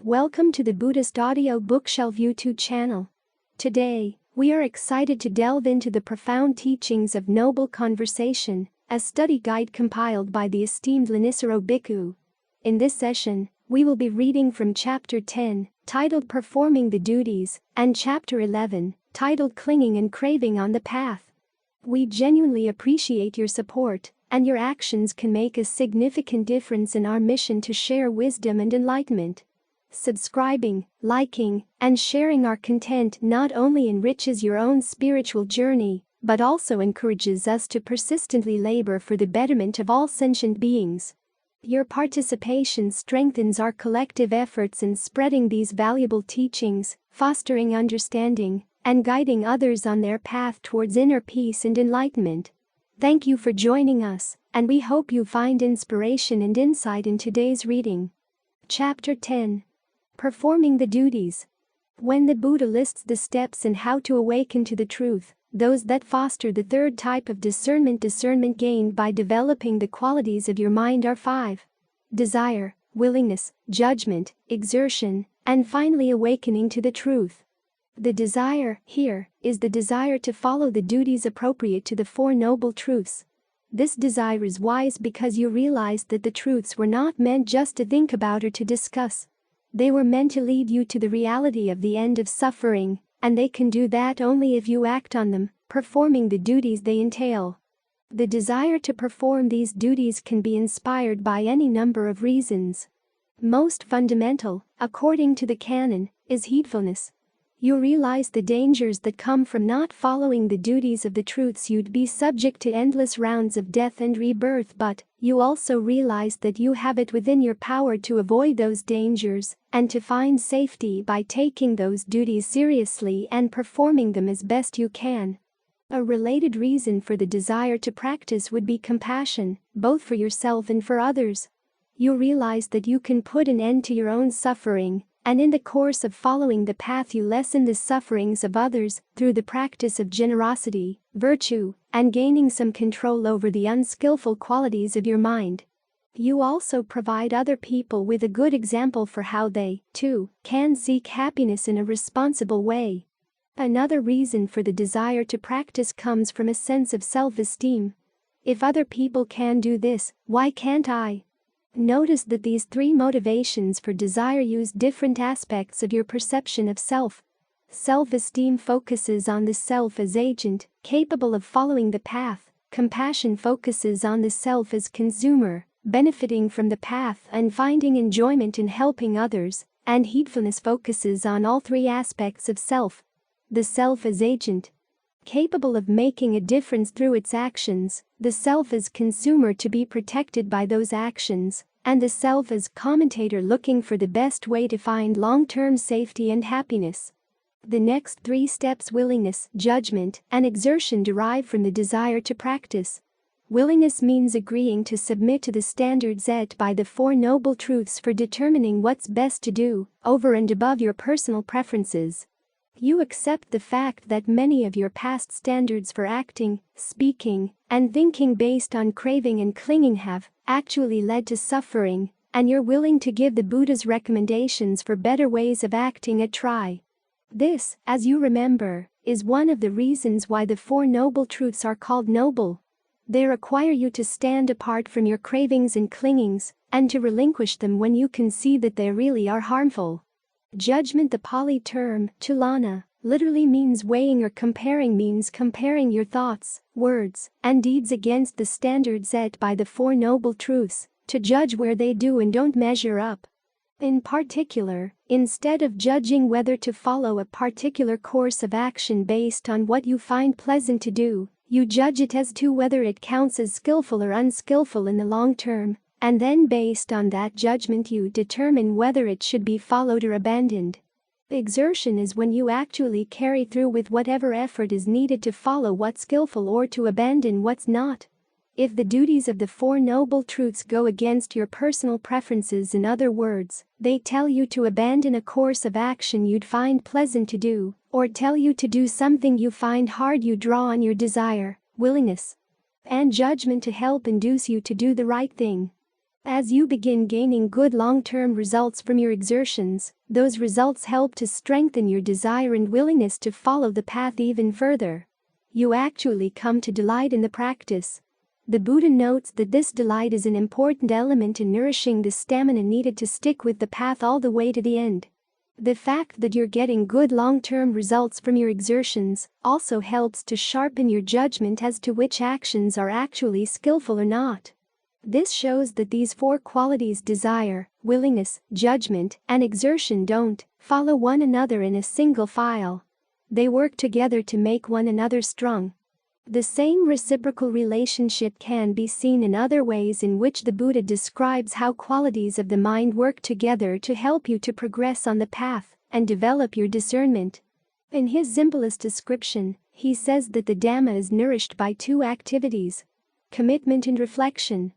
Welcome to the Buddhist audio bookshelf YouTube channel. Today, we are excited to delve into the profound teachings of Noble Conversation, a study guide compiled by the esteemed Thanissaro Bhikkhu. In this session, we will be reading from Chapter 10, titled Performing the Duties, and Chapter 11, titled Clinging and Craving on the Path. We genuinely appreciate your support, and your actions can make a significant difference in our mission to share wisdom and enlightenment. Subscribing, liking, and sharing our content not only enriches your own spiritual journey, but also encourages us to persistently labor for the betterment of all sentient beings. Your participation strengthens our collective efforts in spreading these valuable teachings, fostering understanding, and guiding others on their path towards inner peace and enlightenment. Thank you for joining us, and we hope you find inspiration and insight in today's reading. Chapter 10. Performing the Duties. When the Buddha lists the steps in how to awaken to the truth, those that foster the third type of discernment gained by developing the qualities of your mind are 5. Desire, willingness, judgment, exertion, and finally awakening to the truth. The desire, here, is the desire to follow the duties appropriate to the Four Noble Truths. This desire is wise because you realize that the truths were not meant just to think about or to discuss. They were meant to lead you to the reality of the end of suffering, and they can do that only if you act on them, performing the duties they entail. The desire to perform these duties can be inspired by any number of reasons. Most fundamental, according to the canon, is heedfulness. You realize the dangers that come from not following the duties of the truths. You'd be subject to endless rounds of death and rebirth, but you also realize that you have it within your power to avoid those dangers and to find safety by taking those duties seriously and performing them as best you can. A related reason for the desire to practice would be compassion, both for yourself and for others. You realize that you can put an end to your own suffering, and in the course of following the path you lessen the sufferings of others through the practice of generosity, virtue, and gaining some control over the unskillful qualities of your mind. You also provide other people with a good example for how they, too, can seek happiness in a responsible way. Another reason for the desire to practice comes from a sense of self-esteem. If other people can do this, why can't I? Notice that these 3 motivations for desire use different aspects of your perception of self. Self-esteem focuses on the self as agent, capable of following the path. Compassion focuses on the self as consumer, benefiting from the path and finding enjoyment in helping others. And heedfulness focuses on all 3 aspects of self. The self as agent, capable of making a difference through its actions, the self as consumer to be protected by those actions, and the self as commentator looking for the best way to find long-term safety and happiness. The next 3 steps, willingness, judgment, and exertion, derive from the desire to practice. Willingness means agreeing to submit to the standards set by the Four Noble Truths for determining what's best to do, over and above your personal preferences. You accept the fact that many of your past standards for acting, speaking, and thinking based on craving and clinging have actually led to suffering, and you're willing to give the Buddha's recommendations for better ways of acting a try. This, as you remember, is one of the reasons why the Four Noble Truths are called noble. They require you to stand apart from your cravings and clingings, and to relinquish them when you can see that they really are harmful. Judgment, the Pali term, tulana, literally means weighing or comparing, means comparing your thoughts, words, and deeds against the standards set by the Four Noble Truths, to judge where they do and don't measure up. In particular, instead of judging whether to follow a particular course of action based on what you find pleasant to do, you judge it as to whether it counts as skillful or unskillful in the long term. And then based on that judgment you determine whether it should be followed or abandoned. Exertion is when you actually carry through with whatever effort is needed to follow what's skillful or to abandon what's not. If the duties of the Four Noble Truths go against your personal preferences, in other words, they tell you to abandon a course of action you'd find pleasant to do, or tell you to do something you find hard, you draw on your desire, willingness, and judgment to help induce you to do the right thing. As you begin gaining good long-term results from your exertions, those results help to strengthen your desire and willingness to follow the path even further. You actually come to delight in the practice. The Buddha notes that this delight is an important element in nourishing the stamina needed to stick with the path all the way to the end. The fact that you're getting good long-term results from your exertions also helps to sharpen your judgment as to which actions are actually skillful or not. This shows that these four qualities, desire, willingness, judgment, and exertion, don't follow one another in a single file. They work together to make one another strong. The same reciprocal relationship can be seen in other ways in which the Buddha describes how qualities of the mind work together to help you to progress on the path and develop your discernment. In his simplest description, he says that the Dhamma is nourished by two activities: commitment and reflection.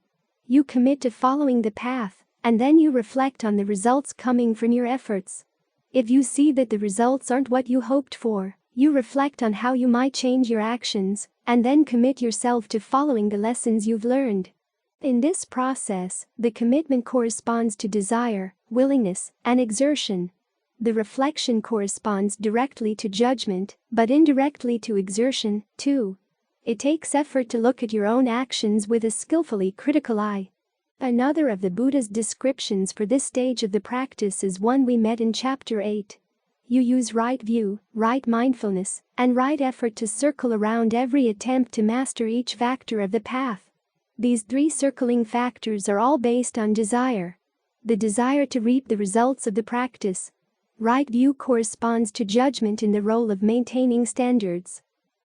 You commit to following the path, and then you reflect on the results coming from your efforts. If you see that the results aren't what you hoped for, you reflect on how you might change your actions, and then commit yourself to following the lessons you've learned. In this process, the commitment corresponds to desire, willingness, and exertion. The reflection corresponds directly to judgment, but indirectly to exertion, too. It takes effort to look at your own actions with a skillfully critical eye. Another of the Buddha's descriptions for this stage of the practice is one we met in Chapter 8. You use right view, right mindfulness, and right effort to circle around every attempt to master each factor of the path. These three circling factors are all based on desire. The desire to reap the results of the practice. Right view corresponds to judgment in the role of maintaining standards.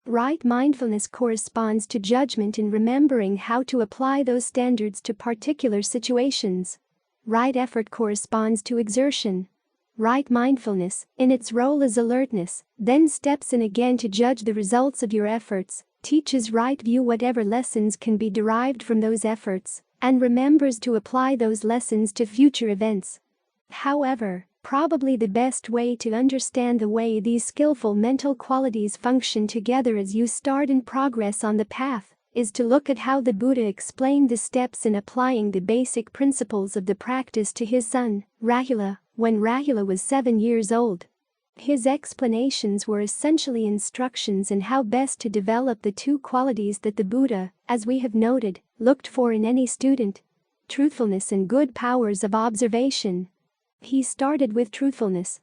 Right mindfulness corresponds to judgment in remembering how to apply those standards to particular situations. Right effort corresponds to exertion. Right mindfulness, in its role as alertness, then steps in again to judge the results of your efforts, teaches right view whatever lessons can be derived from those efforts, and remembers to apply those lessons to future events. However, probably the best way to understand the way these skillful mental qualities function together as you start in progress on the path is to look at how the Buddha explained the steps in applying the basic principles of the practice to his son, Rahula, when Rahula was 7 years old. His explanations were essentially instructions in how best to develop the two qualities that the Buddha, as we have noted, looked for in any student: truthfulness and good powers of observation. He started with truthfulness.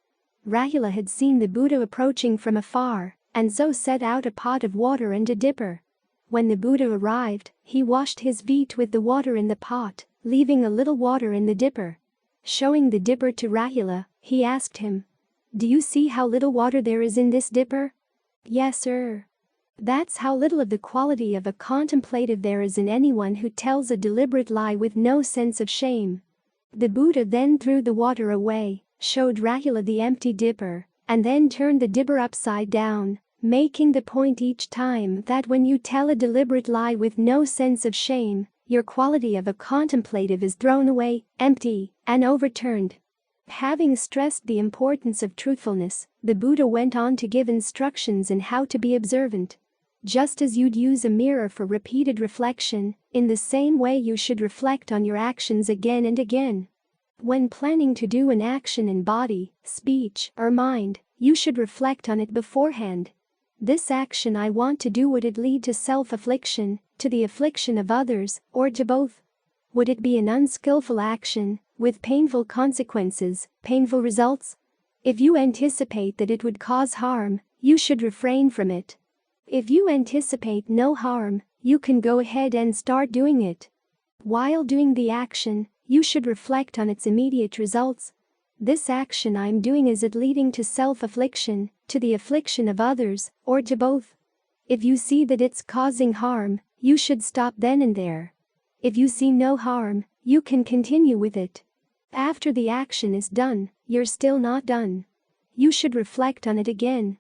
Rahula had seen the Buddha approaching from afar, and so set out a pot of water and a dipper. When the Buddha arrived, he washed his feet with the water in the pot, leaving a little water in the dipper. Showing the dipper to Rahula, he asked him, "Do you see how little water there is in this dipper?" "Yes, sir." "That's how little of the quality of a contemplative there is in anyone who tells a deliberate lie with no sense of shame." The Buddha then threw the water away, showed Rahula the empty dipper, and then turned the dipper upside down, making the point each time that when you tell a deliberate lie with no sense of shame, your quality of a contemplative is thrown away, empty, and overturned. Having stressed the importance of truthfulness, the Buddha went on to give instructions in how to be observant. Just as you'd use a mirror for repeated reflection, in the same way you should reflect on your actions again and again. When planning to do an action in body, speech, or mind, you should reflect on it beforehand. This action I want to do, would it lead to self-affliction, to the affliction of others, or to both? Would it be an unskillful action, with painful consequences, painful results? If you anticipate that it would cause harm, you should refrain from it. If you anticipate no harm, you can go ahead and start doing it. While doing the action, you should reflect on its immediate results. This action I'm doing, is it leading to self-affliction, to the affliction of others, or to both? If you see that it's causing harm, you should stop then and there. If you see no harm, you can continue with it. After the action is done, you're still not done. You should reflect on it again.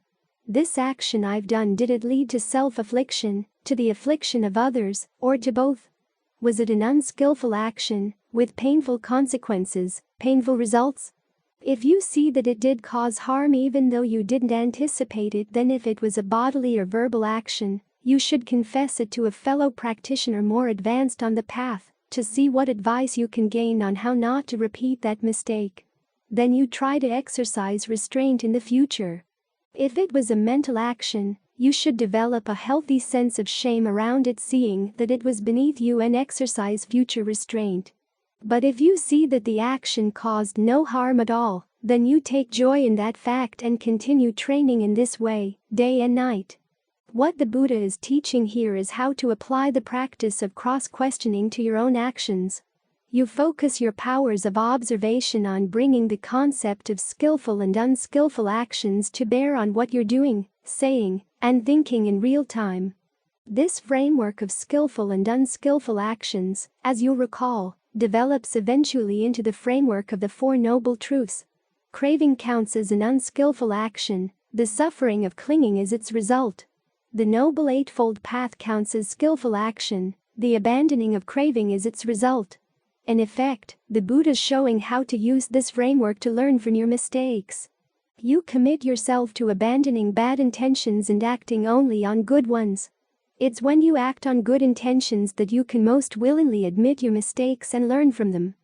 This action I've done, did it lead to self-affliction, to the affliction of others, or to both? Was it an unskillful action, with painful consequences, painful results? If you see that it did cause harm even though you didn't anticipate it, then if it was a bodily or verbal action, you should confess it to a fellow practitioner more advanced on the path, to see what advice you can gain on how not to repeat that mistake. Then you try to exercise restraint in the future. If it was a mental action, you should develop a healthy sense of shame around it, seeing that it was beneath you, and exercise future restraint. But if you see that the action caused no harm at all, then you take joy in that fact and continue training in this way, day and night. What the Buddha is teaching here is how to apply the practice of cross-questioning to your own actions. You focus your powers of observation on bringing the concept of skillful and unskillful actions to bear on what you're doing, saying, and thinking in real time. This framework of skillful and unskillful actions, as you'll recall, develops eventually into the framework of the Four Noble Truths. Craving counts as an unskillful action, the suffering of clinging is its result. The Noble Eightfold Path counts as skillful action, the abandoning of craving is its result. In effect, the Buddha's showing how to use this framework to learn from your mistakes. You commit yourself to abandoning bad intentions and acting only on good ones. It's when you act on good intentions that you can most willingly admit your mistakes and learn from them.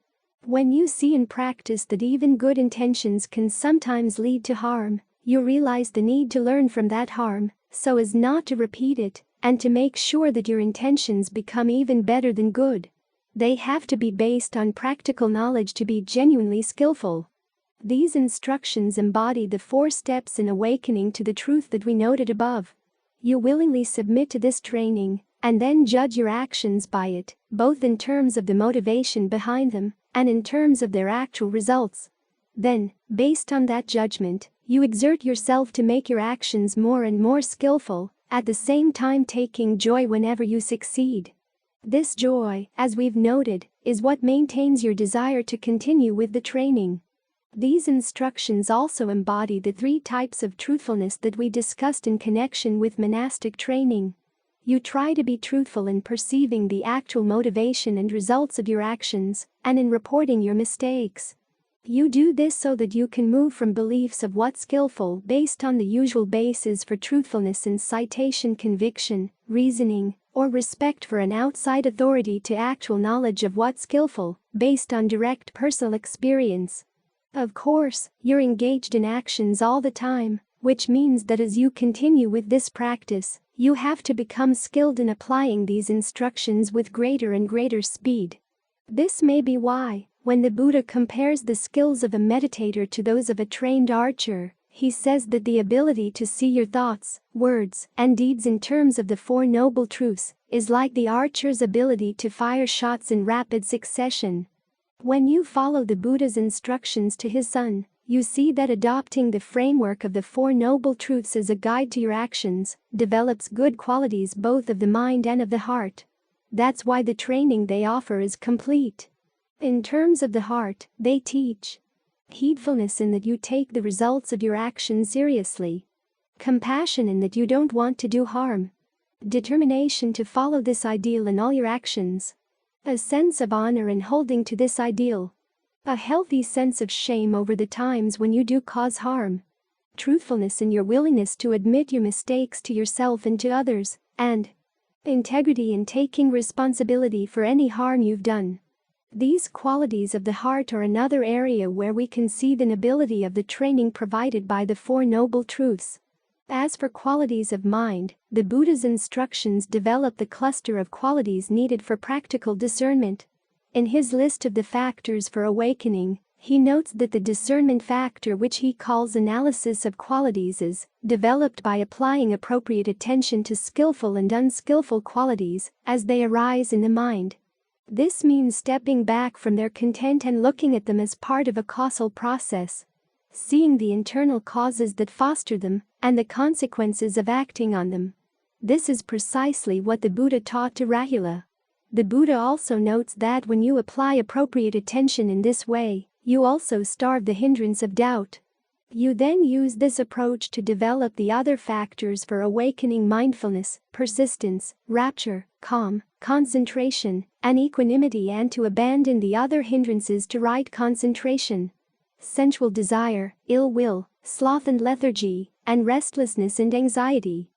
When you see in practice that even good intentions can sometimes lead to harm, you realize the need to learn from that harm, so as not to repeat it, and to make sure that your intentions become even better than good. They have to be based on practical knowledge to be genuinely skillful. These instructions embody the 4 steps in awakening to the truth that we noted above. You willingly submit to this training, and then judge your actions by it, both in terms of the motivation behind them, and in terms of their actual results. Then, based on that judgment, you exert yourself to make your actions more and more skillful, at the same time taking joy whenever you succeed. This joy, as we've noted, is what maintains your desire to continue with the training. These instructions also embody the 3 types of truthfulness that we discussed in connection with monastic training. You try to be truthful in perceiving the actual motivation and results of your actions, and in reporting your mistakes. You do this so that you can move from beliefs of what's skillful based on the usual basis for truthfulness in citation, conviction, reasoning, or respect for an outside authority to actual knowledge of what's skillful, based on direct personal experience. Of course, you're engaged in actions all the time, which means that as you continue with this practice, you have to become skilled in applying these instructions with greater and greater speed. This may be why, when the Buddha compares the skills of a meditator to those of a trained archer, he says that the ability to see your thoughts, words, and deeds in terms of the 4 Noble Truths is like the archer's ability to fire shots in rapid succession. When you follow the Buddha's instructions to his son, you see that adopting the framework of the 4 Noble Truths as a guide to your actions develops good qualities both of the mind and of the heart. That's why the training they offer is complete. In terms of the heart, they teach heedfulness in that you take the results of your actions seriously, compassion in that you don't want to do harm, determination to follow this ideal in all your actions, a sense of honor in holding to this ideal, a healthy sense of shame over the times when you do cause harm, truthfulness in your willingness to admit your mistakes to yourself and to others, and integrity in taking responsibility for any harm you've done. These qualities of the heart are another area where we can see the nobility of the training provided by the 4 Noble Truths. As for qualities of mind, the Buddha's instructions develop the cluster of qualities needed for practical discernment. In his list of the factors for awakening, he notes that the discernment factor, which he calls analysis of qualities, is developed by applying appropriate attention to skillful and unskillful qualities as they arise in the mind. This means stepping back from their content and looking at them as part of a causal process, seeing the internal causes that foster them and the consequences of acting on them. This is precisely what the Buddha taught to Rahula. The Buddha also notes that when you apply appropriate attention in this way, you also starve the hindrance of doubt. You then use this approach to develop the other factors for awakening: mindfulness, persistence, rapture, calm, concentration, and equanimity, and to abandon the other hindrances to right concentration: sensual desire, ill will, sloth and lethargy, and restlessness and anxiety.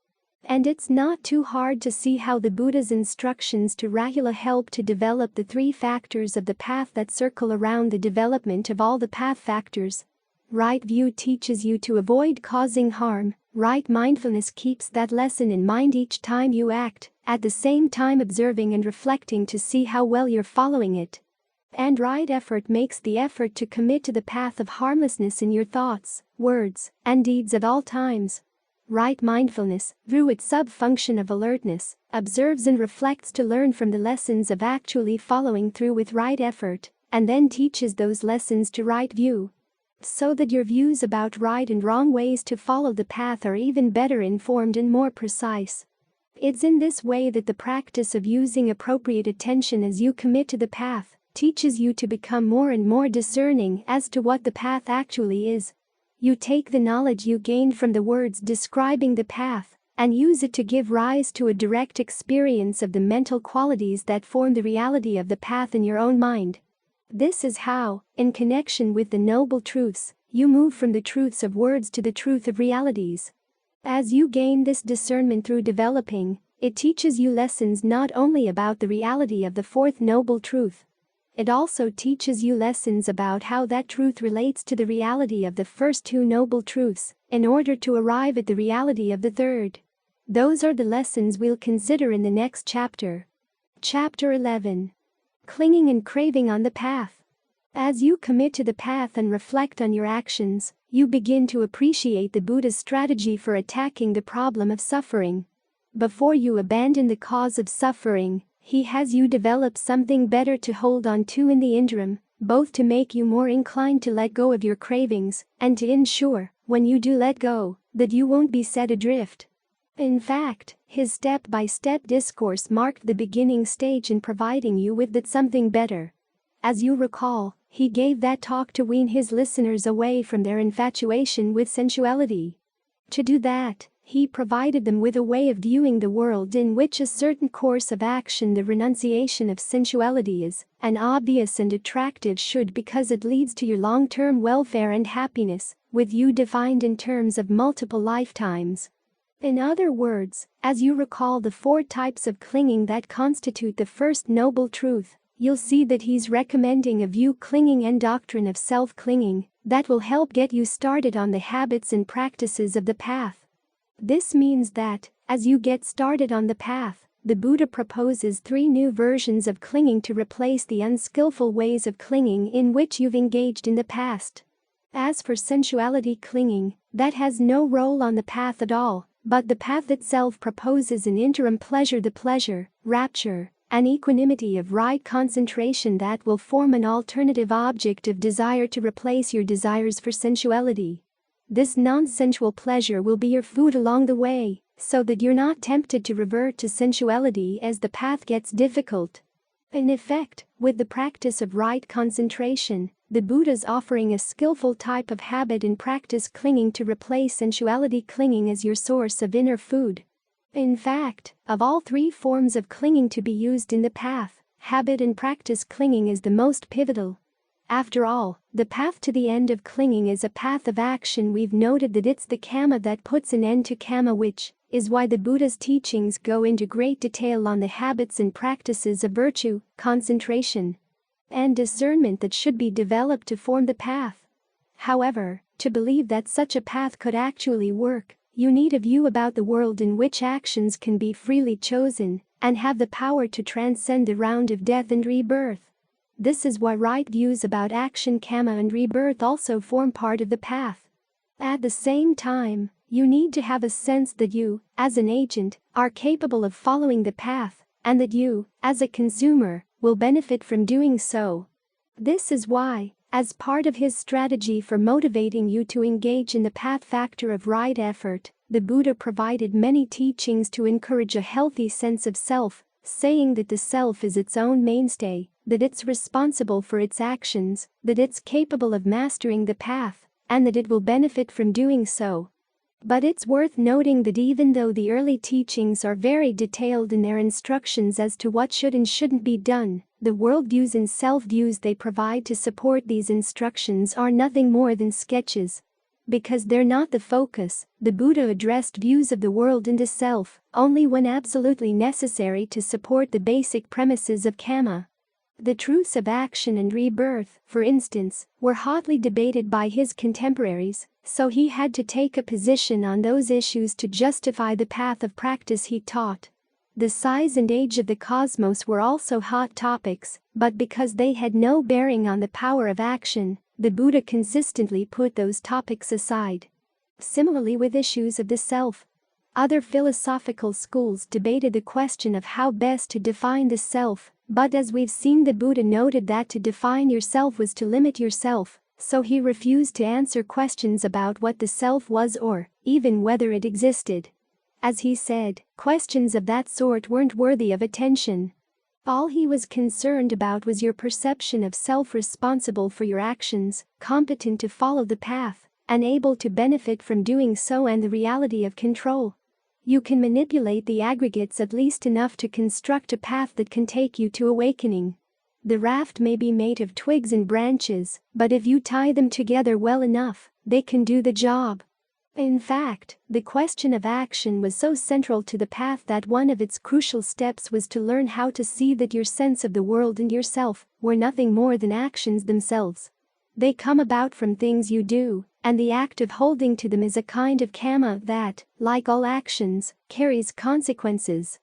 And it's not too hard to see how the Buddha's instructions to Rahula help to develop the three factors of the path that circle around the development of all the path factors. Right view teaches you to avoid causing harm. Right mindfulness keeps that lesson in mind each time you act, at the same time observing and reflecting to see how well you're following it. And right effort makes the effort to commit to the path of harmlessness in your thoughts, words, and deeds at all times. Right mindfulness, through its sub-function of alertness, observes and reflects to learn from the lessons of actually following through with right effort, and then teaches those lessons to right view, so that your views about right and wrong ways to follow the path are even better informed and more precise. It's in this way that the practice of using appropriate attention as you commit to the path teaches you to become more and more discerning as to what the path actually is. You take the knowledge you gained from the words describing the path and use it to give rise to a direct experience of the mental qualities that form the reality of the path in your own mind. This is how, in connection with the noble truths, you move from the truths of words to the truth of realities. As you gain this discernment through developing, it teaches you lessons not only about the reality of the fourth noble truth. It also teaches you lessons about how that truth relates to the reality of the first two noble truths, in order to arrive at the reality of the third. Those are the lessons we'll consider in the next chapter. Chapter 11. Clinging and craving on the path. As you commit to the path and reflect on your actions, you begin to appreciate the Buddha's strategy for attacking the problem of suffering. Before you abandon the cause of suffering, he has you develop something better to hold on to in the interim, both to make you more inclined to let go of your cravings and to ensure, when you do let go, that you won't be set adrift. In fact, his step-by-step discourse marked the beginning stage in providing you with that something better. As you recall, he gave that talk to wean his listeners away from their infatuation with sensuality. To do that, he provided them with a way of viewing the world in which a certain course of action, the renunciation of sensuality, is an obvious and attractive should because it leads to your long-term welfare and happiness, with you defined in terms of multiple lifetimes. In other words, as you recall the four types of clinging that constitute the first noble truth, you'll see that he's recommending a view clinging and doctrine of self-clinging that will help get you started on the habits and practices of the path. This means that, as you get started on the path, the Buddha proposes three new versions of clinging to replace the unskillful ways of clinging in which you've engaged in the past. As for sensuality clinging, that has no role on the path at all, but the path itself proposes an interim pleasure, the pleasure, rapture, and equanimity of right concentration that will form an alternative object of desire to replace your desires for sensuality. This non-sensual pleasure will be your food along the way, so that you're not tempted to revert to sensuality as the path gets difficult. In effect, with the practice of right concentration, the Buddha's offering a skillful type of habit and practice clinging to replace sensuality clinging as your source of inner food. In fact, of all three forms of clinging to be used in the path, habit and practice clinging is the most pivotal. After all, the path to the end of clinging is a path of action. We've noted that it's the kamma that puts an end to kamma, which is why the Buddha's teachings go into great detail on the habits and practices of virtue, concentration, and discernment that should be developed to form the path. However, to believe that such a path could actually work, you need a view about the world in which actions can be freely chosen and have the power to transcend the round of death and rebirth. This is why right views about action, kamma, and rebirth also form part of the path. At the same time, you need to have a sense that you, as an agent, are capable of following the path, and that you, as a consumer, will benefit from doing so. This is why, as part of his strategy for motivating you to engage in the path factor of right effort, the Buddha provided many teachings to encourage a healthy sense of self, saying that the self is its own mainstay, that it's responsible for its actions, that it's capable of mastering the path, and that it will benefit from doing so. But it's worth noting that even though the early teachings are very detailed in their instructions as to what should and shouldn't be done, the worldviews and self-views they provide to support these instructions are nothing more than sketches. Because they're not the focus, the Buddha addressed views of the world and the self only when absolutely necessary to support the basic premises of Kamma. The truths of action and rebirth, for instance, were hotly debated by his contemporaries, so he had to take a position on those issues to justify the path of practice he taught. The size and age of the cosmos were also hot topics, but because they had no bearing on the power of action, the Buddha consistently put those topics aside. Similarly with issues of the self. Other philosophical schools debated the question of how best to define the self, but as we've seen, the Buddha noted that to define yourself was to limit yourself, so he refused to answer questions about what the self was or even whether it existed. As he said, questions of that sort weren't worthy of attention. All he was concerned about was your perception of self, responsible for your actions, competent to follow the path, and able to benefit from doing so, and the reality of control. You can manipulate the aggregates at least enough to construct a path that can take you to awakening. The raft may be made of twigs and branches, but if you tie them together well enough, they can do the job. In fact, the question of action was so central to the path that one of its crucial steps was to learn how to see that your sense of the world and yourself were nothing more than actions themselves. They come about from things you do, and the act of holding to them is a kind of kamma that, like all actions, carries consequences.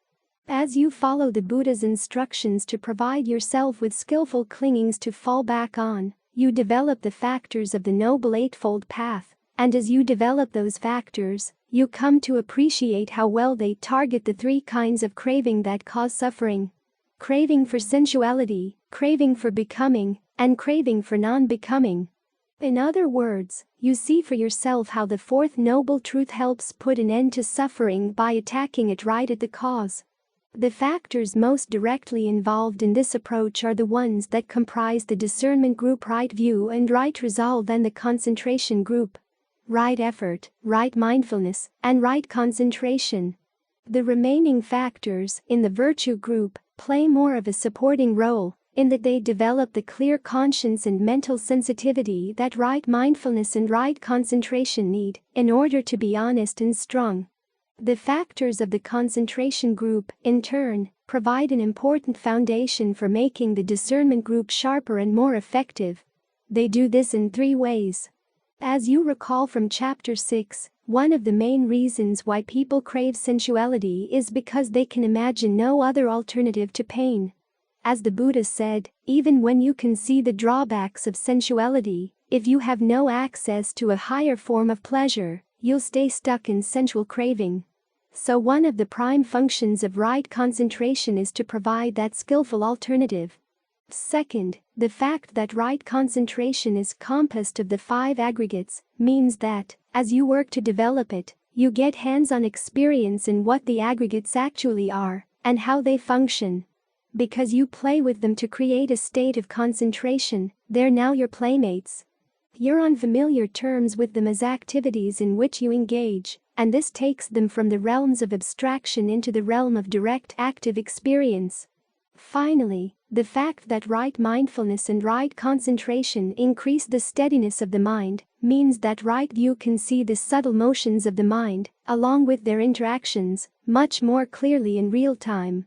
As you follow the Buddha's instructions to provide yourself with skillful clingings to fall back on, you develop the factors of the Noble Eightfold Path. And as you develop those factors, you come to appreciate how well they target the three kinds of craving that cause suffering: craving for sensuality, craving for becoming, and craving for non-becoming. In other words, you see for yourself how the fourth noble truth helps put an end to suffering by attacking it right at the cause. The factors most directly involved in this approach are the ones that comprise the discernment group, right view and right resolve, and the concentration group, right effort, right mindfulness, and right concentration. The remaining factors, in the virtue group, play more of a supporting role, in that they develop the clear conscience and mental sensitivity that right mindfulness and right concentration need in order to be honest and strong. The factors of the concentration group, in turn, provide an important foundation for making the discernment group sharper and more effective. They do this in three ways. As you recall from Chapter 6, one of the main reasons why people crave sensuality is because they can imagine no other alternative to pain. As the Buddha said, even when you can see the drawbacks of sensuality, if you have no access to a higher form of pleasure, you'll stay stuck in sensual craving. So one of the prime functions of right concentration is to provide that skillful alternative. Second, the fact that right concentration is composed of the five aggregates means that, as you work to develop it, you get hands-on experience in what the aggregates actually are and how they function. Because you play with them to create a state of concentration, they're now your playmates. You're on familiar terms with them as activities in which you engage, and this takes them from the realms of abstraction into the realm of direct active experience. Finally, the fact that right mindfulness and right concentration increase the steadiness of the mind means that right view can see the subtle motions of the mind, along with their interactions, much more clearly in real time.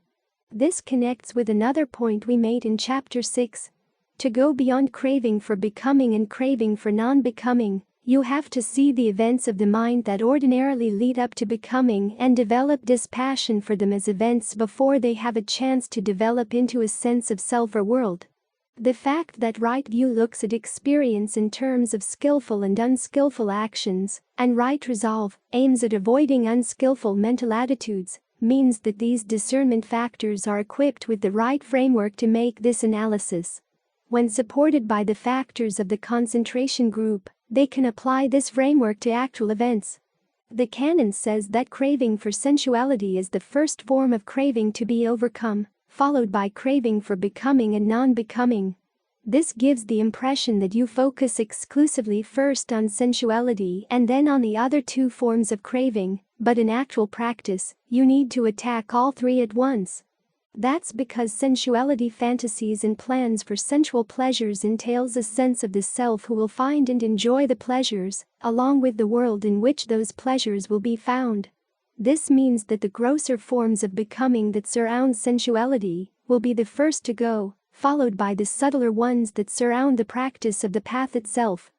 This connects with another point we made in Chapter 6. To go beyond craving for becoming and craving for non-becoming, you have to see the events of the mind that ordinarily lead up to becoming and develop dispassion for them as events before they have a chance to develop into a sense of self or world. The fact that right view looks at experience in terms of skillful and unskillful actions, and right resolve aims at avoiding unskillful mental attitudes, means that these discernment factors are equipped with the right framework to make this analysis. When supported by the factors of the concentration group, they can apply this framework to actual events. The canon says that craving for sensuality is the first form of craving to be overcome, followed by craving for becoming and non-becoming. This gives the impression that you focus exclusively first on sensuality and then on the other two forms of craving, but in actual practice, you need to attack all three at once. That's because sensuality fantasies and plans for sensual pleasures entails a sense of the self who will find and enjoy the pleasures, along with the world in which those pleasures will be found. This means that the grosser forms of becoming that surround sensuality will be the first to go, followed by the subtler ones that surround the practice of the path itself.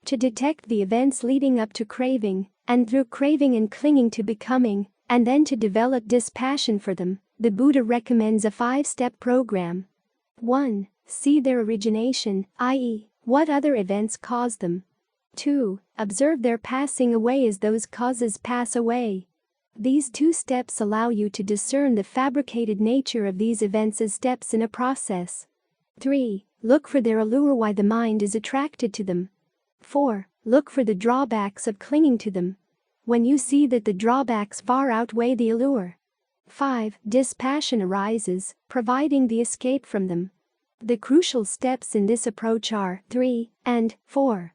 To detect the events leading up to craving, and through craving and clinging to becoming, and then to develop dispassion for them, the Buddha recommends a 5-step program. 1. See their origination, i.e., what other events cause them. 2. Observe their passing away as those causes pass away. These 2 steps allow you to discern the fabricated nature of these events as steps in a process. 3. Look for their allure, why the mind is attracted to them. 4. Look for the drawbacks of clinging to them. When you see that the drawbacks far outweigh the allure. 5. Dispassion arises, providing the escape from them. The crucial steps in this approach are 3 and 4.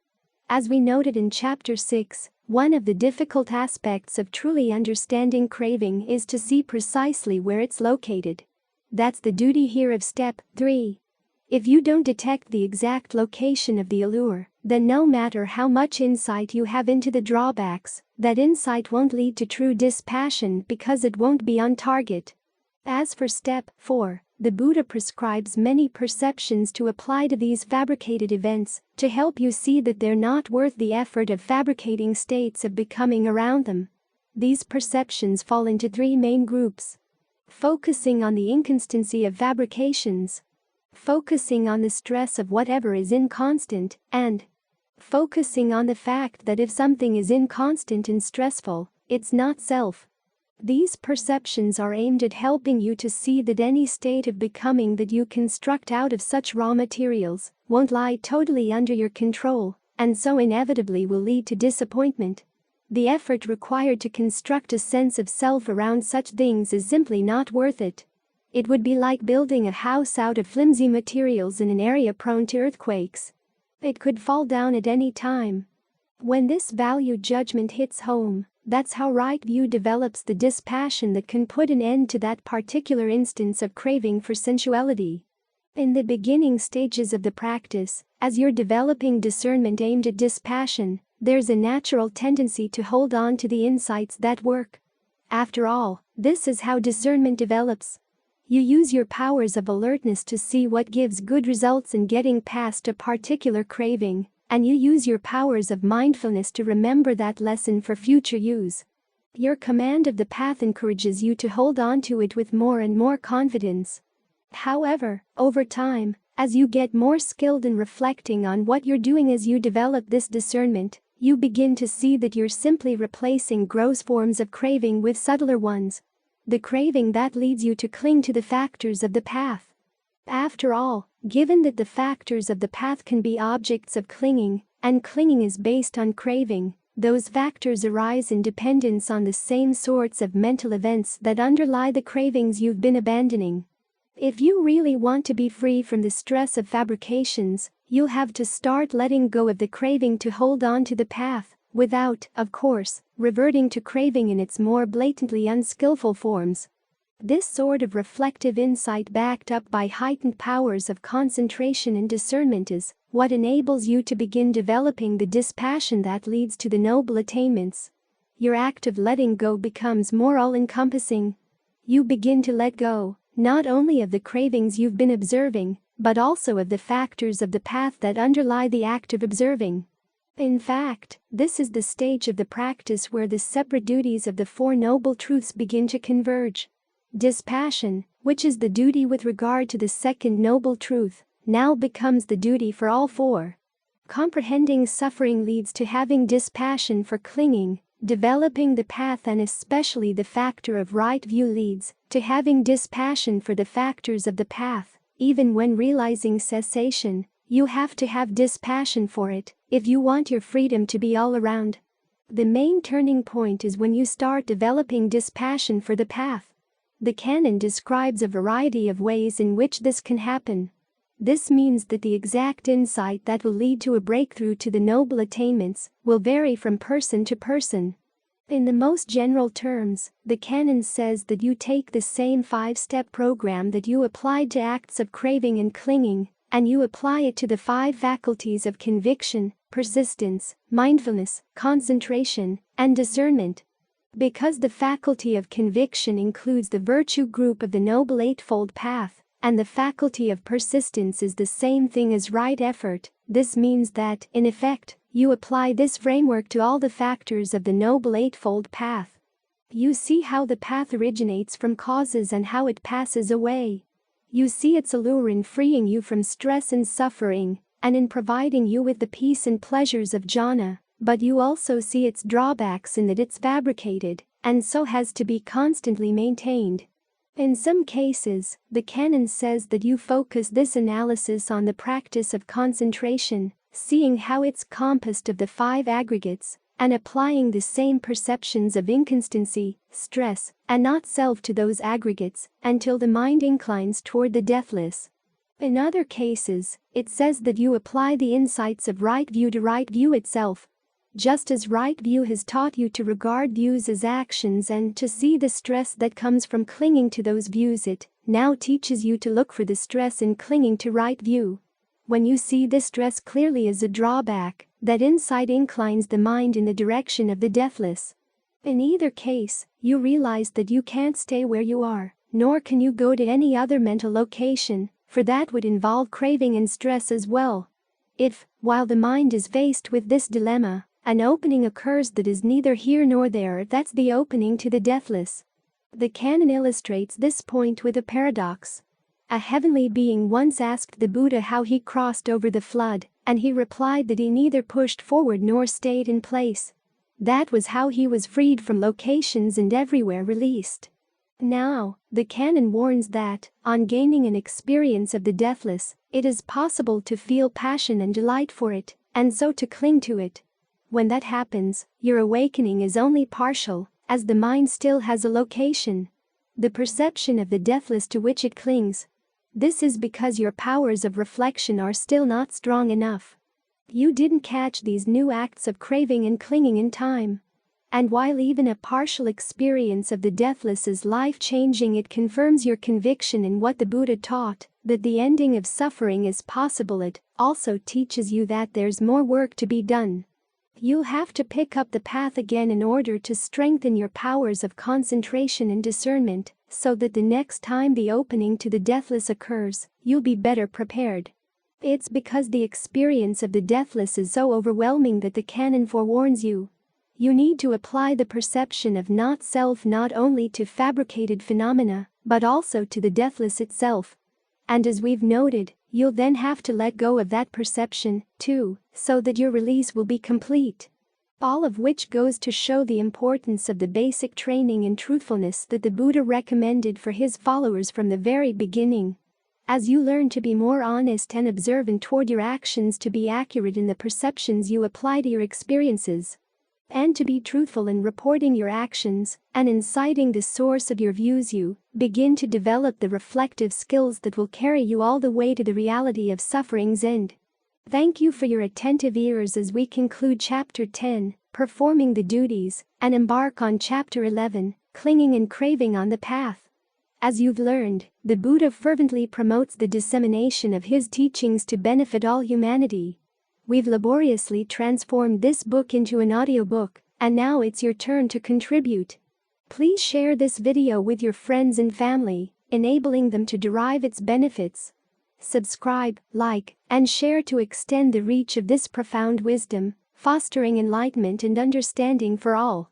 As we noted in Chapter 6, one of the difficult aspects of truly understanding craving is to see precisely where it's located. That's the duty here of Step 3. If you don't detect the exact location of the allure, then no matter how much insight you have into the drawbacks, that insight won't lead to true dispassion because it won't be on target. As for Step 4, the Buddha prescribes many perceptions to apply to these fabricated events, to help you see that they're not worth the effort of fabricating states of becoming around them. These perceptions fall into 3 main groups. Focusing on the inconstancy of fabrications, focusing on the stress of whatever is inconstant, and focusing on the fact that if something is inconstant and stressful, it's not self. These perceptions are aimed at helping you to see that any state of becoming that you construct out of such raw materials won't lie totally under your control, and so inevitably will lead to disappointment. The effort required to construct a sense of self around such things is simply not worth it. It would be like building a house out of flimsy materials in an area prone to earthquakes. It could fall down at any time. When this value judgment hits home, that's how right view develops the dispassion that can put an end to that particular instance of craving for sensuality. In the beginning stages of the practice, as you're developing discernment aimed at dispassion, there's a natural tendency to hold on to the insights that work. After all, this is how discernment develops. You use your powers of alertness to see what gives good results in getting past a particular craving, and you use your powers of mindfulness to remember that lesson for future use. Your command of the path encourages you to hold on to it with more and more confidence. However, over time, as you get more skilled in reflecting on what you're doing as you develop this discernment, you begin to see that you're simply replacing gross forms of craving with subtler ones. The craving that leads you to cling to the factors of the path. After all, given that the factors of the path can be objects of clinging, and clinging is based on craving, those factors arise in dependence on the same sorts of mental events that underlie the cravings you've been abandoning. If you really want to be free from the stress of fabrications, you'll have to start letting go of the craving to hold on to the path, without, of course, reverting to craving in its more blatantly unskillful forms. This sort of reflective insight backed up by heightened powers of concentration and discernment is what enables you to begin developing the dispassion that leads to the noble attainments. Your act of letting go becomes more all-encompassing. You begin to let go, not only of the cravings you've been observing, but also of the factors of the path that underlie the act of observing. In fact, this is the stage of the practice where the separate duties of the 4 Noble Truths begin to converge. Dispassion, which is the duty with regard to the second Noble Truth, now becomes the duty for all 4. Comprehending suffering leads to having dispassion for clinging, developing the path and especially the factor of right view leads to having dispassion for the factors of the path. Even when realizing cessation, you have to have dispassion for it if you want your freedom to be all around. The main turning point is when you start developing dispassion for the path. The canon describes a variety of ways in which this can happen. This means that the exact insight that will lead to a breakthrough to the noble attainments will vary from person to person. In the most general terms, the canon says that you take the same 5-step program that you applied to acts of craving and clinging, and you apply it to the 5 faculties of conviction, persistence, mindfulness, concentration, and discernment. Because the faculty of conviction includes the virtue group of the Noble Eightfold Path, and the faculty of persistence is the same thing as right effort, this means that, in effect, you apply this framework to all the factors of the Noble Eightfold Path. You see how the path originates from causes and how it passes away. You see its allure in freeing you from stress and suffering, and in providing you with the peace and pleasures of jhana, but you also see its drawbacks in that it's fabricated, and so has to be constantly maintained. In some cases, the canon says that you focus this analysis on the practice of concentration, seeing how it's composed of the 5 aggregates, and applying the same perceptions of inconstancy, stress, and not self to those aggregates, until the mind inclines toward the deathless. In other cases, it says that you apply the insights of right view to right view itself. Just as right view has taught you to regard views as actions and to see the stress that comes from clinging to those views, it now teaches you to look for the stress in clinging to right view. When you see this stress clearly as a drawback, that insight inclines the mind in the direction of the deathless. In either case, you realize that you can't stay where you are, nor can you go to any other mental location, for that would involve craving and stress as well. If, while the mind is faced with this dilemma, an opening occurs that is neither here nor there, that's the opening to the deathless. The canon illustrates this point with a paradox. A heavenly being once asked the Buddha how he crossed over the flood, and he replied that he neither pushed forward nor stayed in place. That was how he was freed from locations and everywhere released. Now, the canon warns that, on gaining an experience of the deathless, it is possible to feel passion and delight for it, and so to cling to it. When that happens, your awakening is only partial, as the mind still has a location. The perception of the deathless to which it clings. This is because your powers of reflection are still not strong enough. You didn't catch these new acts of craving and clinging in time. And while even a partial experience of the deathless is life-changing, it confirms your conviction in what the Buddha taught, that the ending of suffering is possible. It also teaches you that there's more work to be done. You'll have to pick up the path again in order to strengthen your powers of concentration and discernment, so that the next time the opening to the deathless occurs, you'll be better prepared. It's because the experience of the deathless is so overwhelming that the canon forewarns you. You need to apply the perception of not self not only to fabricated phenomena, but also to the deathless itself. And as we've noted, you'll then have to let go of that perception, too, so that your release will be complete. All of which goes to show the importance of the basic training in truthfulness that the Buddha recommended for his followers from the very beginning. As you learn to be more honest and observant toward your actions, to be accurate in the perceptions you apply to your experiences, and to be truthful in reporting your actions and in citing the source of your views, you begin to develop the reflective skills that will carry you all the way to the reality of suffering's end. Thank you for your attentive ears as we conclude Chapter 10, Performing the Duties, and embark on Chapter 11, Clinging and Craving on the Path. As you've learned, the Buddha fervently promotes the dissemination of his teachings to benefit all humanity. We've laboriously transformed this book into an audiobook, and now it's your turn to contribute. Please share this video with your friends and family, enabling them to derive its benefits. Subscribe, like, and share to extend the reach of this profound wisdom, fostering enlightenment and understanding for all.